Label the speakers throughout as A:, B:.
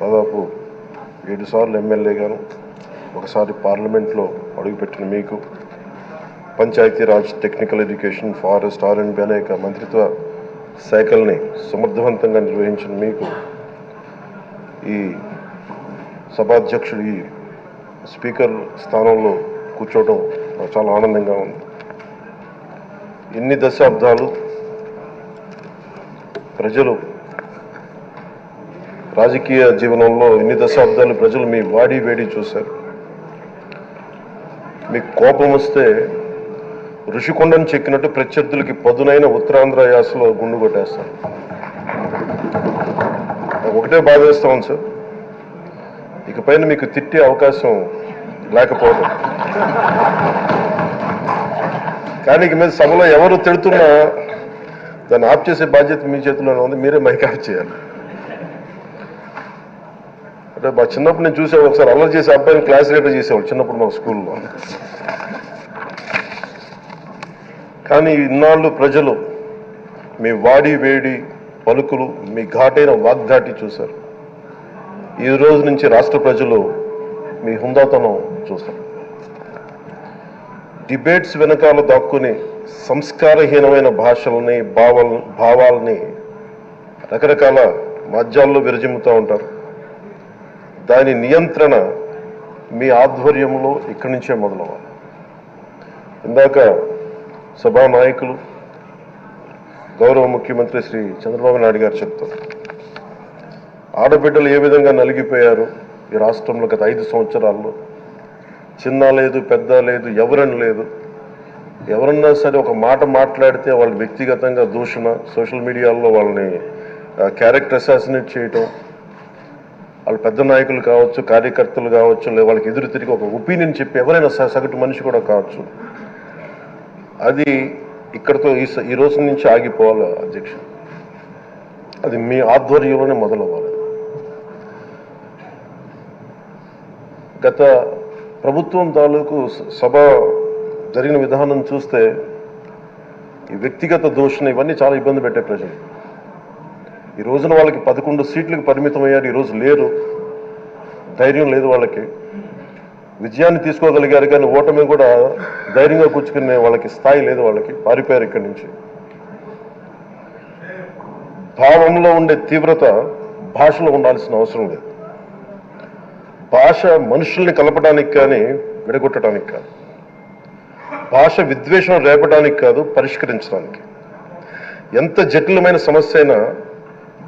A: దాదాపు 7 సార్లు ఎమ్మెల్యేగాను, ఒకసారి పార్లమెంట్లో అడుగుపెట్టిన మీకు, Panchayati Raj, technical education, forest, R&B అనేక మంత్రిత్వ శాఖల్ని సమర్థవంతంగా నిర్వహించిన మీకు ఈ సభాధ్యక్షుడు, ఈ స్పీకర్ స్థానంలో కూర్చోవడం చాలా ఆనందంగా ఉంది. ఇన్ని దశాబ్దాలు ప్రజలు రాజకీయ జీవనంలో ఇన్ని దశాబ్దాలు ప్రజలు మీ వాడి వేడి చూశారు. మీకు కోపం వస్తే ఋషికొండను చెక్కినట్టు ప్రత్యర్థులకి పదునైన ఉత్తరాంధ్ర యాసలో గుండు కొట్టేస్తారు. ఒకటే బాధేస్తాం సార్, ఇకపైన మీకు తిట్టే అవకాశం లేకపోవడం. కానీ ఇక మీద సభలో ఎవరు తిడుతున్నా దాన్ని ఆఫ్ చేసే బాధ్యత మీ చేతిలోనే ఉంది. మీరే మైక్ ఆఫ్ చేయాలి. అంటే మా చిన్నప్పుడు నేను చూసేవాడు, ఒకసారి అల్లరి చేసే అబ్బాయిని క్లాస్ లీడర్ చేసేవాడు చిన్నప్పుడు మా స్కూల్లో. కానీ ఇన్నాళ్ళు ప్రజలు మీ వాడి వేడి పలుకులు, మీ ఘాటైన వాగ్దాటి చూశారు. ఈ రోజు నుంచి రాష్ట్ర ప్రజలు మీ హుందాతనం చూస్తారు. డిబేట్స్ వెనకాల దాక్కుని సంస్కారహీనమైన భాషల్ని, భావాల్ని రకరకాల మాధ్యాల్లో విరజిమ్ముతూ ఉంటారు. దాని నియంత్రణ మీ ఆధ్వర్యంలో ఇక్కడి నుంచే మొదలవ్వాలి. ఇందాక సభానాయకులు, గౌరవ ముఖ్యమంత్రి శ్రీ చంద్రబాబు నాయుడు గారు చెప్తారు, ఆడబిడ్డలు ఏ విధంగా నలిగిపోయారు ఈ రాష్ట్రంలో గత 5 సంవత్సరాల్లో. చిన్న లేదు, పెద్ద లేదు, ఎవరని లేదు. ఎవరన్నా సరే ఒక మాట మాట్లాడితే వాళ్ళు వ్యక్తిగతంగా దూషణ, సోషల్ మీడియాలో వాళ్ళని క్యారెక్టర్ అసాసినేట్ చేయటం, వాళ్ళు పెద్ద నాయకులు కావచ్చు, కార్యకర్తలు కావచ్చు, లేదా వాళ్ళకి ఎదురు తిరిగి ఒక ఒపీనియన్ చెప్పి ఎవరైనా సగటు మనిషి కూడా కావచ్చు, అది ఇక్కడతో ఈ రోజు నుంచి ఆగిపోవాలి అధ్యక్ష. అది మీ ఆధ్వర్యంలోనే మొదలవ్వాలి. గత ప్రభుత్వం తాలూకు సభ జరిగిన విధానం చూస్తే ఈ వ్యక్తిగత దూషణ ఇవన్నీ చాలా ఇబ్బంది పెట్టే ప్రజలు. ఈ రోజున వాళ్ళకి 11 సీట్లకు పరిమితం అయ్యారు, ఈరోజు లేరు, ధైర్యం లేదు వాళ్ళకి. విజయాన్ని తీసుకోగలిగారు కానీ ఓటమి కూడా ధైర్యంగా కూర్చుకునే వాళ్ళకి స్థాయి లేదు, వాళ్ళకి పారిపోయారు ఇక్కడి నుంచి. భావంలో ఉండే తీవ్రత భాషలో ఉండాల్సిన అవసరం లేదు. భాష మనుషుల్ని కలపడానికి కానీ విడగొట్టడానికి కాదు. భాష విద్వేషం రేపడానికి కాదు, పరిష్కరించడానికి. ఎంత జటిలమైన సమస్య అయినా,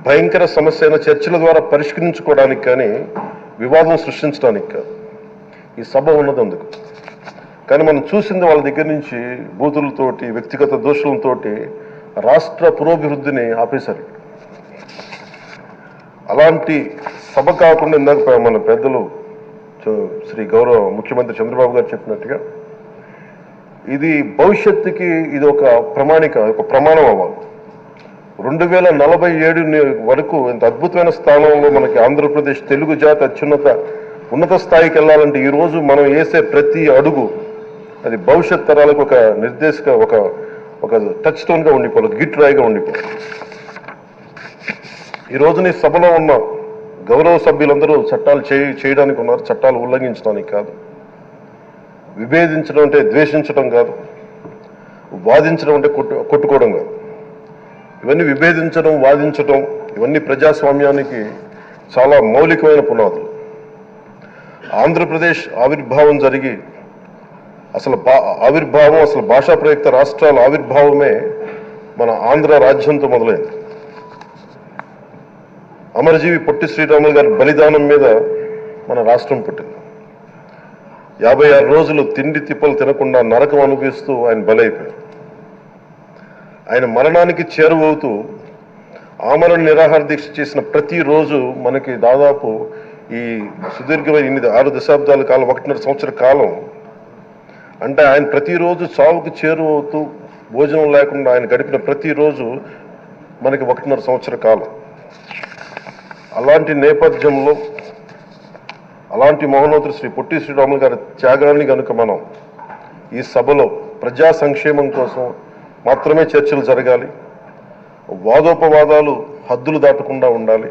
A: భయంకర సమస్య అయినా చర్చల ద్వారా పరిష్కరించుకోవడానికి కానీ వివాదం సృష్టించడానికి కాదు. ఈ సభ ఉన్నది అందుకు. కానీ మనం చూసింది వాళ్ళ దగ్గర నుంచి బూతులతోటి, వ్యక్తిగత దోషులతోటి రాష్ట్ర పురోభివృద్ధిని ఆపేశారు. అలాంటి సభ కాకుండా ఇందాక మన పెద్దలు శ్రీ గౌరవ ముఖ్యమంత్రి చంద్రబాబు గారు చెప్పినట్టుగా ఇది భవిష్యత్తుకి ఇది ఒక ప్రమాణిక, ఒక ప్రమాణం అవ్వాలి. 2047 వరకు ఇంత అద్భుతమైన స్థానంలో మనకి ఆంధ్రప్రదేశ్ తెలుగు జాతి ఉన్నత స్థాయికి వెళ్ళాలంటే ఈరోజు మనం వేసే ప్రతి అడుగు అది భవిష్యత్ తరాలకు ఒక నిర్దేశక, ఒక టచ్ స్టోన్గా ఉండిపోవాలి, గిట్ రాయిగా ఉండిపోవాలి. ఈ రోజున ఈ సభలో ఉన్న గౌరవ సభ్యులందరూ చట్టాలు చేయడానికి ఉన్నారు, చట్టాలు ఉల్లంఘించడానికి కాదు. విభేదించడం అంటే ద్వేషించడం కాదు, వాదించడం అంటే కొట్టుకోవడం కాదు. ఇవన్నీ విభేదించడం, వాదించడం ఇవన్నీ ప్రజాస్వామ్యానికి చాలా మౌలికమైన పునాదులు. ఆంధ్రప్రదేశ్ ఆవిర్భావం జరిగి అసలు భాషా ప్రయుక్త రాష్ట్రాల ఆవిర్భావమే మన ఆంధ్ర రాజ్యంతో మొదలైంది. అమరజీవి పొట్టి శ్రీరాములు గారి బలిదానం మీద మన రాష్ట్రం పుట్టింది. 56 రోజులు తిండి తిప్పలు తినకుండా నరకం అనుభవిస్తూ ఆయన బలైపోయారు. ఆయన మరణానికి చేరువవుతూ ఆమరణ నిరాహార దీక్ష చేసిన ప్రతిరోజు మనకి దాదాపు ఈ సుదీర్ఘమైన 6 దశాబ్దాల కాలం, 1.5 సంవత్సర కాలం అంటే ఆయన ప్రతిరోజు చావుకు చేరువవుతూ భోజనం లేకుండా ఆయన గడిపిన ప్రతిరోజు మనకి 1.5 సంవత్సర కాలం. అలాంటి నేపథ్యంలో అలాంటి మహోన్నతుడు శ్రీ పొట్టి శ్రీరాములు గారి త్యాగాన్ని కనుక మనం ఈ సభలో ప్రజా సంక్షేమం కోసం మాత్రమే చర్చలు జరగాలి, వాదోపవాదాలు హద్దులు దాటకుండా ఉండాలి,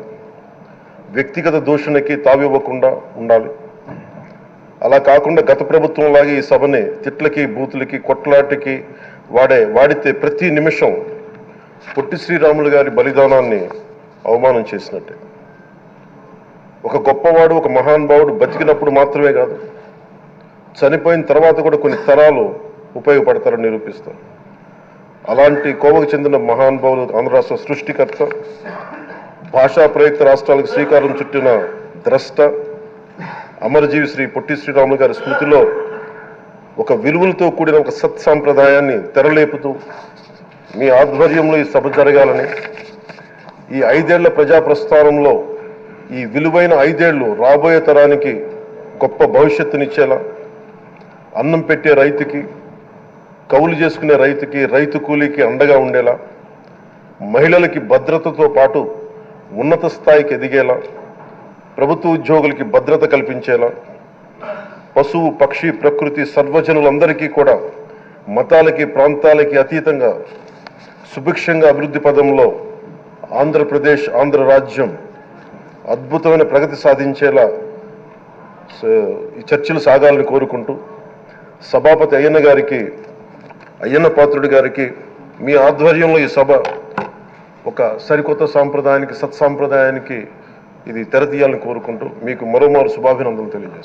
A: వ్యక్తిగత దూషణకి తావివ్వకుండా ఉండాలి. అలా కాకుండా గత ప్రభుత్వంలాగే ఈ సభని తిట్లకి, బూతులకి, కొట్లాటకి వాడితే ప్రతి నిమిషం పొట్టి శ్రీరాములు గారి బలిదానాన్ని అవమానం చేసినట్టే. ఒక గొప్పవాడు, ఒక మహానుభావుడు బతికినప్పుడు మాత్రమే కాదు, చనిపోయిన తర్వాత కూడా కొన్ని తరాలు ఉపయోగపడతారని నిరూపిస్తారు. అలాంటి కోవకు చెందిన మహానుభావులు ఆంధ్ర రాష్ట్ర సృష్టికర్త, భాషా ప్రయుక్త రాష్ట్రాలకు శ్రీకారం చుట్టిన ద్రష్ట, అమరజీవి శ్రీ పొట్టి శ్రీరాములు గారి స్మృతిలో ఒక విలువలతో కూడిన ఒక సత్సాంప్రదాయాన్ని తెరలేపుతూ మీ ఆధ్వర్యంలో ఈ సభ జరగాలని, ఈ 5 ఏళ్ల ప్రజా ప్రస్థానంలో ఈ విలువైన 5 ఏళ్లు రాబోయే తరానికి గొప్ప భవిష్యత్తునిచ్చేలా, అన్నం పెట్టే రైతుకి, కౌలు చేసుకునే రైతుకి, రైతు కూలీకి అండగా ఉండేలా, మహిళలకి భద్రతతో పాటు ఉన్నత స్థాయికి ఎదిగేలా, ప్రభుత్వ ఉద్యోగులకి భద్రత కల్పించేలా, పశువు, పక్షి, ప్రకృతి సర్వజనులందరికీ కూడా మతాలకి, ప్రాంతాలకి అతీతంగా సుభిక్షంగా అభివృద్ధి పదంలో ఆంధ్రప్రదేశ్, ఆంధ్ర రాజ్యం అద్భుతమైన ప్రగతి సాధించేలా ఈ చర్చలు సాగాలని కోరుకుంటూ, సభాపతి అయ్యన్న పాత్రుడి గారికి మీ ఆధ్వర్యంలో ఈ సభ ఒక సరికొత్త సాంప్రదాయానికి, సత్సాంప్రదాయానికి ఇది తెరతీయాలని కోరుకుంటూ మీకు మరోమారు శుభాభినందనలు తెలియజేస్తాను.